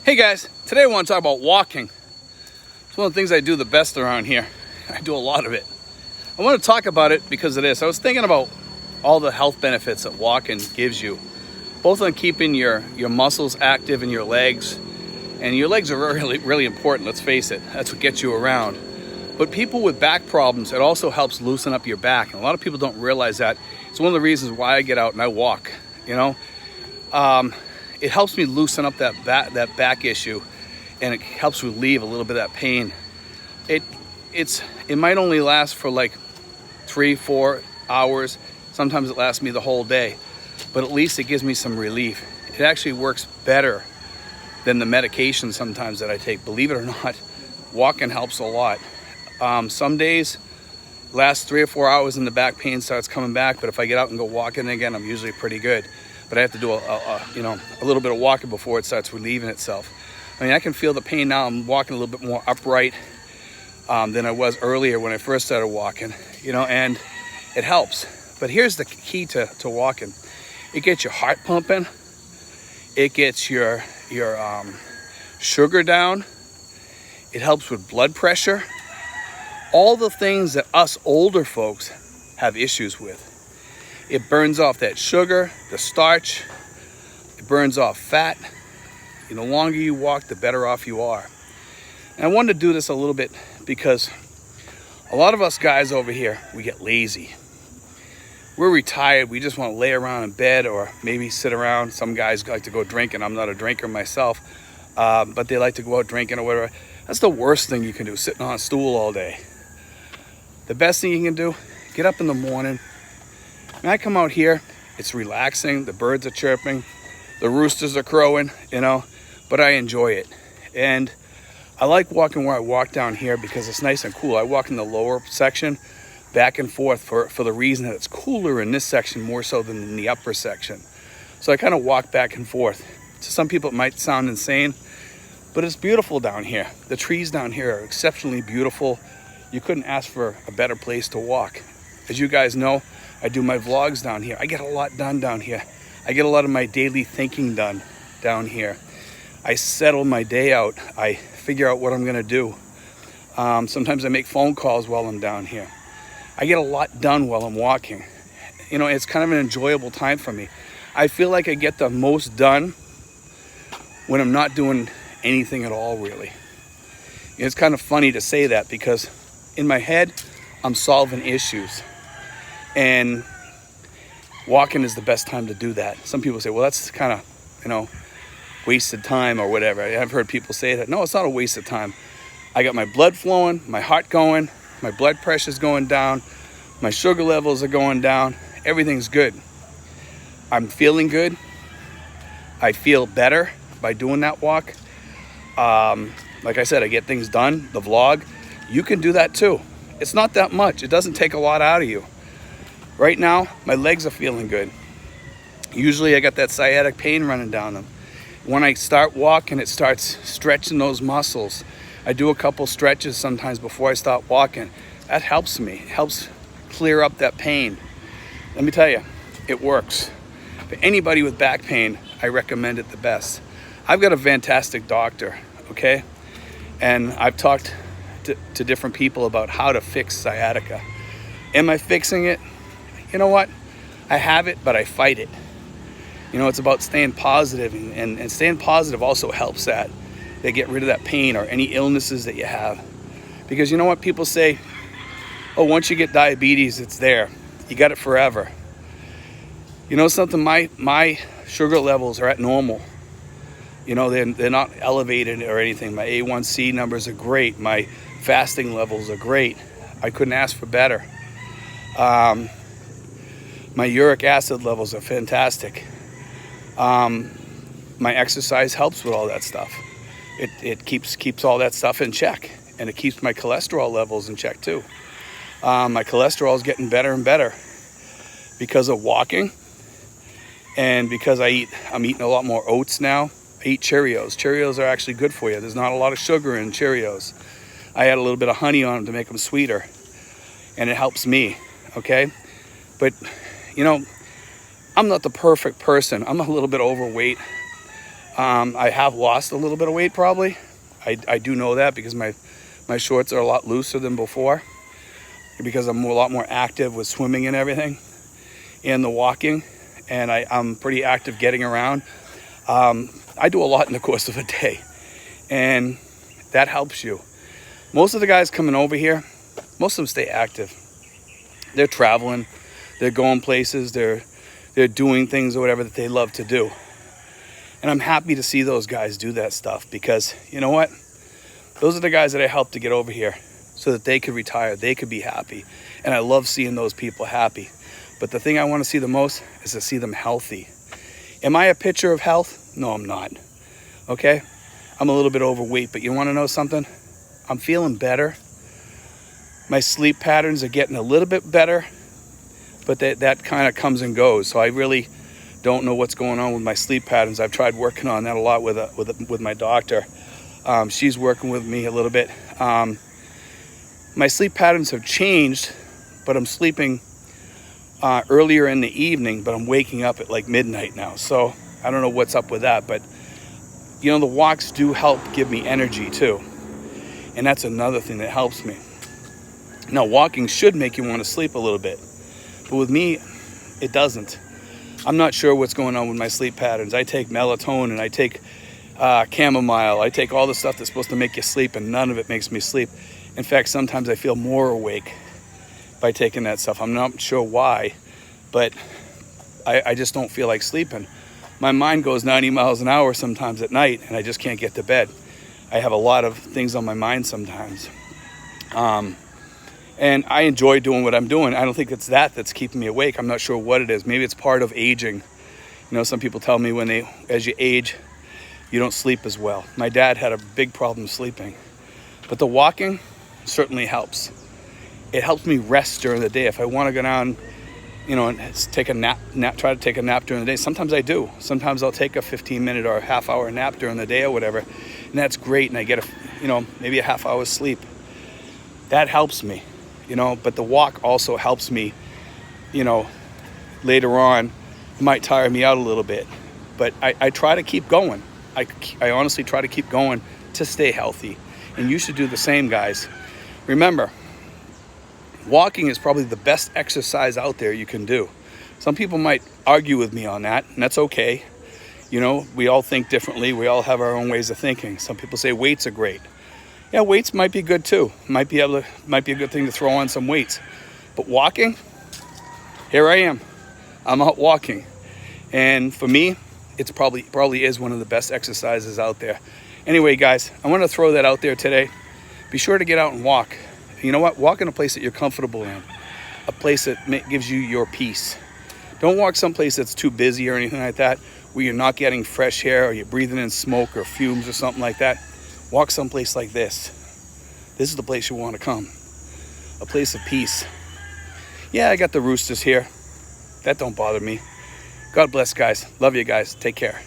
Hey guys, today I want to talk about walking. It's one of the things I do the best around here. I do a lot of it. I want to talk about it because of this. I was thinking about all the health benefits that walking gives you, both on keeping your muscles active in your legs. And your legs are really important, let's face it. That's what gets you around. But people with back problems, it also helps loosen up your back. And a lot of people don't realize that. It's one of the reasons why I get out and I walk, you know. It helps me loosen up that back issue, and it helps relieve a little bit of that pain. It might only last for like 3-4 hours. Sometimes it lasts me the whole day, but at least it gives me some relief. It actually works better than the medication sometimes that I take. Believe it or not, walking helps a lot. Some days last 3 or 4 hours and the back pain starts coming back, but if I get out and go walking again, I'm usually pretty good. But I have to do a little bit of walking before it starts relieving itself. I mean, I can feel the pain now. I'm walking a little bit more upright than I was earlier when I first started walking, and it helps. But here's the key to walking. It gets your heart pumping. It gets your sugar down. It helps with blood pressure. All the things that us older folks have issues with. It burns off that sugar, the starch. It burns off fat. The longer you walk, the better off you are. And I wanted to do this a little bit because a lot of us guys over here, we get lazy. We're retired. We just want to lay around in bed or maybe sit around. Some guys like to go drinking. I'm not a drinker myself, but they like to go out drinking or whatever. That's the worst thing you can do, sitting on a stool all day. The best thing you can do, get up in the morning. When I come out here, it's relaxing. The birds are chirping. The roosters are crowing, but I enjoy it. And I like walking where I walk down here because it's nice and cool. I walk in the lower section back and forth for the reason that it's cooler in this section more so than in the upper section. So I kind of walk back and forth. To some people, it might sound insane, but it's beautiful down here. The trees down here are exceptionally beautiful. You couldn't ask for a better place to walk. As you guys know, I do my vlogs down here. I get a lot done down here. I get a lot of my daily thinking done down here. I settle my day out. I figure out what I'm gonna do. Sometimes I make phone calls while I'm down here. I get a lot done while I'm walking. It's kind of an enjoyable time for me. I feel like I get the most done when I'm not doing anything at all, really. It's kind of funny to say that because in my head, I'm solving issues. And walking is the best time to do that. Some people say, well, that's kind of, wasted time or whatever. I've heard people say that. No, it's not a waste of time. I got my blood flowing, my heart going, my blood pressure's going down, my sugar levels are going down. Everything's good. I'm feeling good. I feel better by doing that walk. Like I said, I get things done. The vlog, you can do that too. It's not that much. It doesn't take a lot out of you. Right now, my legs are feeling good. Usually I got that sciatic pain running down them. When I start walking, it starts stretching those muscles. I do a couple stretches sometimes before I start walking. That helps me. It helps clear up that pain. Let me tell you, it works. For anybody with back pain, I recommend it the best. I've got a fantastic doctor, okay? And I've talked to different people about how to fix sciatica. Am I fixing it? You know what? I have it, but I fight it. It's about staying positive, and staying positive also helps that. They get rid of that pain or any illnesses that you have. Because you know what people say? Oh, once you get diabetes, it's there. You got it forever. You know something? My sugar levels are at normal. They're not elevated or anything. My A1C numbers are great. My fasting levels are great. I couldn't ask for better. My uric acid levels are fantastic. My exercise helps with all that stuff. It keeps all that stuff in check, and it keeps my cholesterol levels in check too. My cholesterol is getting better and better because of walking, and because I'm eating a lot more oats now. I eat Cheerios. Cheerios are actually good for you. There's not a lot of sugar in Cheerios. I add a little bit of honey on them to make them sweeter, and it helps me, okay? But, I'm not the perfect person. I'm a little bit overweight. I have lost a little bit of weight probably. I do know that because my shorts are a lot looser than before, because I'm a lot more active with swimming and everything and the walking, and I'm pretty active getting around. I do a lot in the course of a day, and that helps you. Most of the guys coming over here, most of them stay active. They're traveling, they're going places, they're doing things or whatever that they love to do. And I'm happy to see those guys do that stuff, because you know what? Those are the guys that I helped to get over here so that they could retire, they could be happy. And I love seeing those people happy. But the thing I want to see the most is to see them healthy. Am I a picture of health? No, I'm not. Okay? I'm a little bit overweight, but you want to know something? I'm feeling better. My sleep patterns are getting a little bit better, but that kind of comes and goes. So I really don't know what's going on with my sleep patterns. I've tried working on that a lot with my doctor. She's working with me a little bit. My sleep patterns have changed, but I'm sleeping earlier in the evening, but I'm waking up at like midnight now. So I don't know what's up with that, but you know, the walks do help give me energy too. And that's another thing that helps me. Now, walking should make you want to sleep a little bit, but with me, it doesn't. I'm not sure what's going on with my sleep patterns. I take melatonin, I take chamomile, I take all the stuff that's supposed to make you sleep, and none of it makes me sleep. In fact, sometimes I feel more awake by taking that stuff. I'm not sure why, but I just don't feel like sleeping. My mind goes 90 miles an hour sometimes at night, and I just can't get to bed. I have a lot of things on my mind sometimes. And I enjoy doing what I'm doing. I don't think it's that's keeping me awake. I'm not sure what it is. Maybe it's part of aging. You know, some people tell me as you age, you don't sleep as well. My dad had a big problem sleeping. But the walking certainly helps. It helps me rest during the day. If I want to go down, you know, and take a nap, try to take a nap during the day. Sometimes I do. Sometimes I'll take a 15-minute or a half-hour nap during the day or whatever. And that's great. And I get maybe a half hour's sleep. That helps me. You know, but the walk also helps me, you know, later on. It might tire me out a little bit, but I try to keep going. I honestly try to keep going to stay healthy, and you should do the same, guys. Remember, walking is probably the best exercise out there you can do. Some people might argue with me on that, and that's okay. You know, we all think differently. We all have our own ways of thinking. Some people say weights are great. Yeah, weights might be good too. Might be a good thing to throw on some weights. But walking, here I am. I'm out walking. And for me, it's probably is one of the best exercises out there. Anyway, guys, I want to throw that out there today. Be sure to get out and walk. You know what? Walk in a place that you're comfortable in. A place that gives you your peace. Don't walk someplace that's too busy or anything like that, where you're not getting fresh air or you're breathing in smoke or fumes or something like that. Walk someplace like this. This is the place you want to come. A place of peace. Yeah, I got the roosters here. That don't bother me. God bless, guys. Love you guys. Take care.